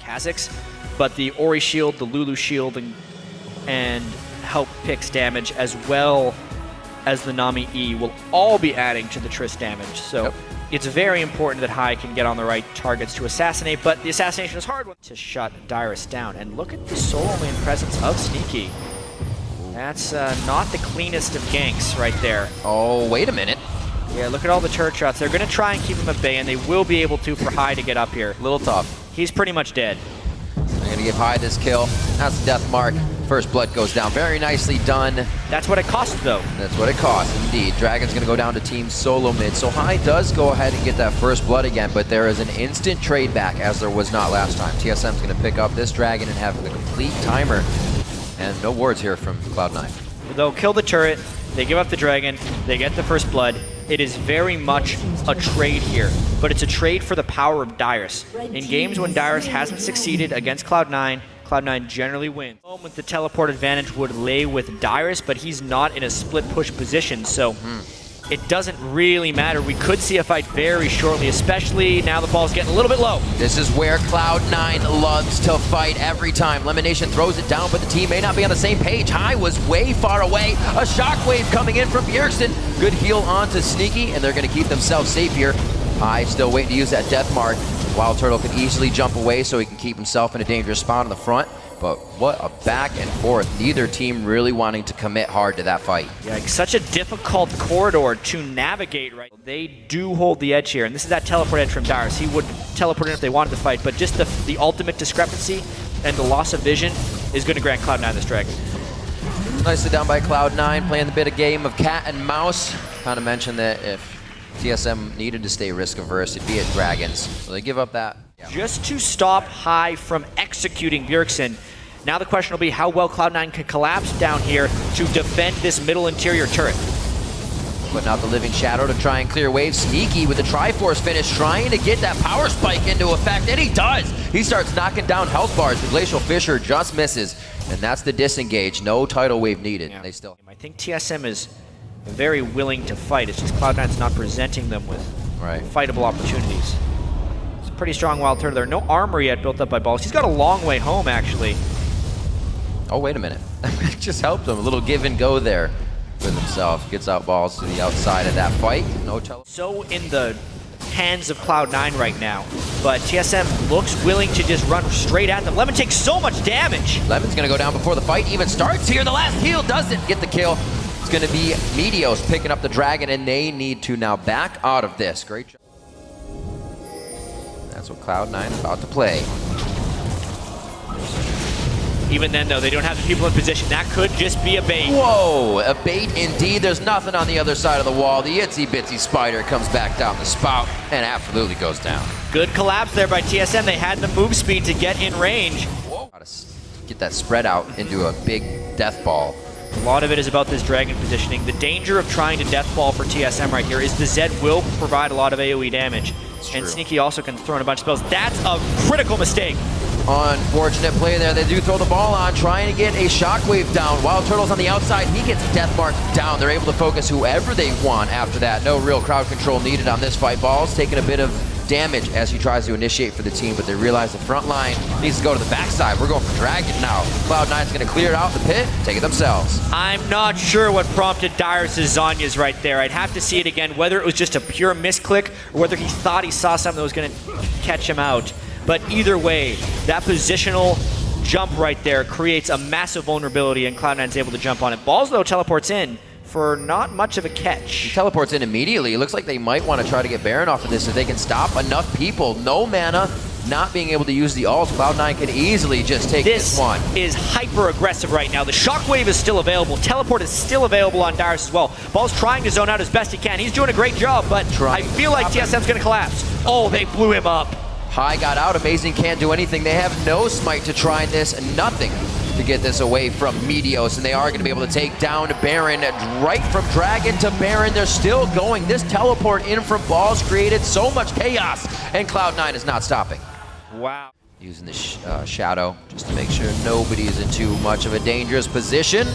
Kazakhs, but the Ori shield, the Lulu shield, and help picks damage, as well as the Nami E, will all be adding to the Triss damage. So it's very important that Hai can get on the right targets to assassinate, but the assassination is hard to shut Dyrus down. And look at the solo lane presence of Sneaky. That's not the cleanest of ganks right there. Oh, wait a minute. Yeah, look at all the turret shots. They're going to try and keep him at bay, and they will be able to for Hai to get up here. Little tough. He's pretty much dead. They're going to give Hai this kill. That's the death mark. First blood goes down. Very nicely done. That's what it cost, though. That's what it costs, indeed. Dragon's going to go down to Team Solomid. So Hai does go ahead and get that first blood again, but there is an instant trade back, as there was not last time. TSM's going to pick up this Dragon and have the complete timer. And no wards here from Cloud9. They'll kill the turret, they give up the Dragon, they get the first blood. It is very much a trade here, but it's a trade for the power of Dyrus. In games when Dyrus hasn't succeeded against Cloud9, Cloud9 generally wins. With the teleport advantage would lay with Dyrus, but he's not in a split push position, so it doesn't really matter. We could see a fight very shortly, especially now the ball's getting a little bit low. This is where Cloud9 loves to fight every time. Lemonation throws it down, but the team may not be on the same page. Hai was way far away. A shockwave coming in from Bjergsen. Good heal onto Sneaky, and they're going to keep themselves safe here. Hai still waiting to use that death mark. Wild Turtle can easily jump away so he can keep himself in a dangerous spot on the front. But what a back and forth. Neither team really wanting to commit hard to that fight. Yeah, such a difficult corridor to navigate, right? They do hold the edge here, and this is that teleport edge from Dyrus. He would teleport in if they wanted to fight, but just the ultimate discrepancy and the loss of vision is going to grant Cloud9 this Dragon. Nicely done by Cloud9, playing a bit of game of cat and mouse. Kind of mentioned that if TSM needed to stay risk-averse, it'd be at Dragons. So they give up that. Just to stop Hai from executing Bjergsen. Now the question will be how well Cloud9 can collapse down here to defend this middle interior turret. Putting out the Living Shadow to try and clear waves. Sneaky with the Triforce finish, trying to get that power spike into effect, and he does! He starts knocking down health bars. The Glacial Fissure just misses, and that's the disengage. No tidal wave needed. Yeah. They still. I think TSM is very willing to fight. It's just Cloud9's not presenting them with fightable opportunities. It's a pretty strong Wild Turtle there. No armor yet built up by Balls. He's got a long way home, actually. Oh, wait a minute. Just helped him. A little give and go there with himself. Gets out Balls to the outside of that fight. No So in the hands of Cloud9 right now, but TSM looks willing to just run straight at them. Lemon takes so much damage. Lemon's going to go down before the fight even starts here. The last heal doesn't get the kill. It's going to be Meteos picking up the Dragon, and they need to now back out of this. Great job. That's what Cloud9 is about to play. Even then, though, they don't have the people in position. That could just be a bait. Whoa, a bait indeed. There's nothing on the other side of the wall. The itsy-bitsy spider comes back down the spout and absolutely goes down. Good collapse there by TSM. They had the move speed to get in range. Whoa. Get that spread out into a big death ball. A lot of it is about this Dragon positioning. The danger of trying to death ball for TSM right here is the Zed will provide a lot of AoE damage. And Sneaky also can throw in a bunch of spells. That's a critical mistake. Unfortunate play there. They do throw the ball on, trying to get a shockwave down. Wild Turtle's on the outside. He gets death mark down. They're able to focus whoever they want after that. No real crowd control needed on this fight. Balls taking a bit of damage as he tries to initiate for the team, but they realize the front line needs to go to the backside. We're going for Dragon now. Cloud9's going to clear it out the pit, take it themselves. I'm not sure what prompted Dyrus' Zhonya's right there. I'd have to see it again, whether it was just a pure misclick or whether he thought he saw something that was going to catch him out. But either way, that positional jump right there creates a massive vulnerability, and Cloud9's able to jump on it. Balls, though, teleports in for not much of a catch. He teleports in immediately. It looks like they might want to try to get Baron off of this if they can stop enough people. No mana, not being able to use the ult. Cloud9 can easily just take this one. This is hyper aggressive right now. The shockwave is still available. Teleport is still available on Dyrus as well. Ball's trying to zone out as best he can. He's doing a great job, but I feel like TSM's going to collapse. Oh, they blew him up. Hai got out. Amazing can't do anything. They have no smite to try this. Nothing to get this away from Meteos, and they are going to be able to take down Baron. Right from Dragon to Baron, they're still going. This teleport in from Balls created so much chaos, and Cloud9 is not stopping. Wow. Using the shadow just to make sure nobody is in too much of a dangerous position.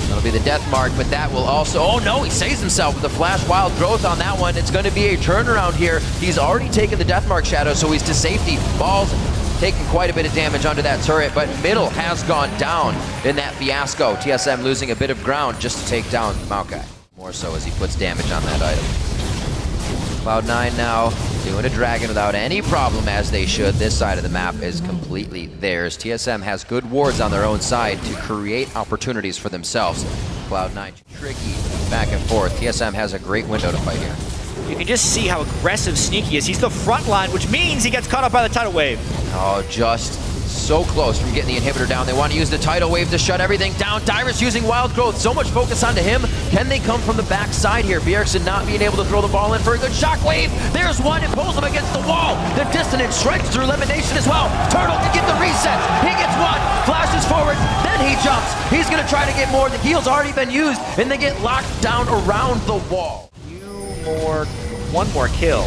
That'll be the death mark, but that will also... Oh no, he saves himself with the flash wild growth on that one. It's going to be a turnaround here. He's already taken the death mark shadow, so he's to safety. Balls taking quite a bit of damage under that turret, but middle has gone down in that fiasco. TSM losing a bit of ground just to take down Maokai. More so as he puts damage on that item. Cloud9 now doing a dragon without any problem, as they should. This side of the map is completely theirs. TSM has good wards on their own side to create opportunities for themselves. Cloud9 tricky, back and forth. TSM has a great window to fight here. You can just see how aggressive Sneaky is. He's the front line, which means he gets caught up by the tidal wave. Oh, just so close from getting the inhibitor down. They want to use the tidal wave to shut everything down. Dyrus using wild growth. So much focus onto him. Can they come from the backside here? Bjergsen not being able to throw the ball in for a good shockwave. There's one and pulls him against the wall. The dissonance shreds through elimination as well. Turtle can get the reset. He gets one. Flashes forward. Then he jumps. He's going to try to get more. The heal's already been used. And they get locked down around the wall. One more kill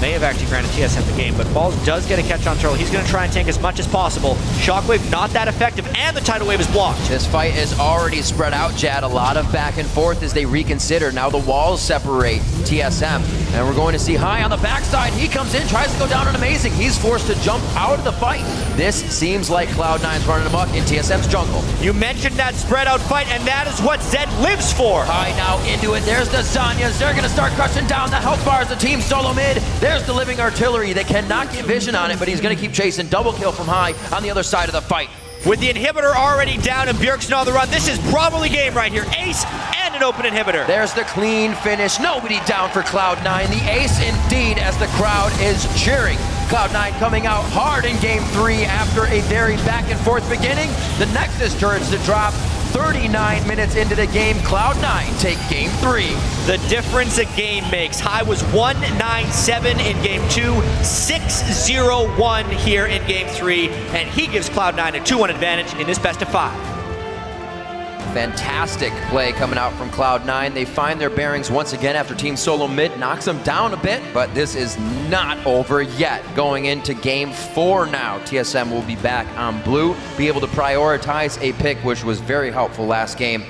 may have actually granted TSM the game, but Balls does get a catch on Turtle. He's going to try and tank as much as possible. Shockwave not that effective, and the tidal wave is blocked. This fight is already spread out, Jad. A lot of back and forth as they reconsider. Now the walls separate TSM, and we're going to see High on the backside. He comes in, tries to go down on Amazing. He's forced to jump out of the fight. This seems like Cloud9's running amok in TSM's jungle. You mentioned that spread out fight, and that is what Zed lives for. High now into it. There's the Zanyas. They're going to start crushing down the health bars. The team Solomid. There's the living artillery. They cannot get vision on it, but he's going to keep chasing. Double kill from High on the other side of the fight. With the inhibitor already down and Bjergsen on the run, this is probably game right here. Ace and an open inhibitor. There's the clean finish. Nobody down for Cloud9. The ace indeed, as the crowd is cheering. Cloud9 coming out hard in game 3 after a very back and forth beginning. The Nexus turrets to drop. 39 minutes into the game, Cloud9 take game 3. The difference a game makes. High was 1-9-7 in game 2, 6-0-1 here in game 3, and he gives Cloud9 a 2-1 advantage in this best of 5. Fantastic play coming out from Cloud9. They find their bearings once again after Team Solomid knocks them down a bit, but this is not over yet. Going into game 4 now, TSM will be back on blue, be able to prioritize a pick, which was very helpful last game.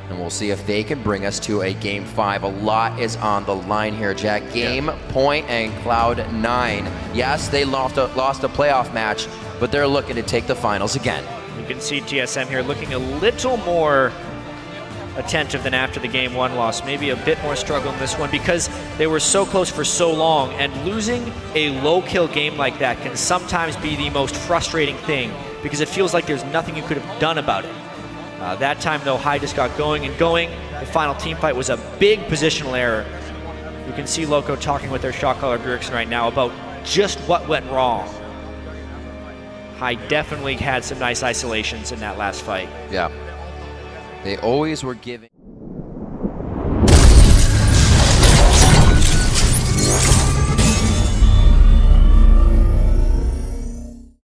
And we'll see if they can bring us to a game 5. A lot is on the line here, Jack. Game point and Cloud9. Yes, they lost a playoff match, but they're looking to take the finals again. You can see TSM here looking a little more attentive than after the game 1 loss. Maybe a bit more struggle in this one because they were so close for so long, and losing a low kill game like that can sometimes be the most frustrating thing because it feels like there's nothing you could have done about it. That time though, High just got going and going. The final team fight was a big positional error. You can see Loco talking with their shot caller Bjergsen right now about just what went wrong. High definitely had some nice isolations in that last fight. Yeah. They always were giving.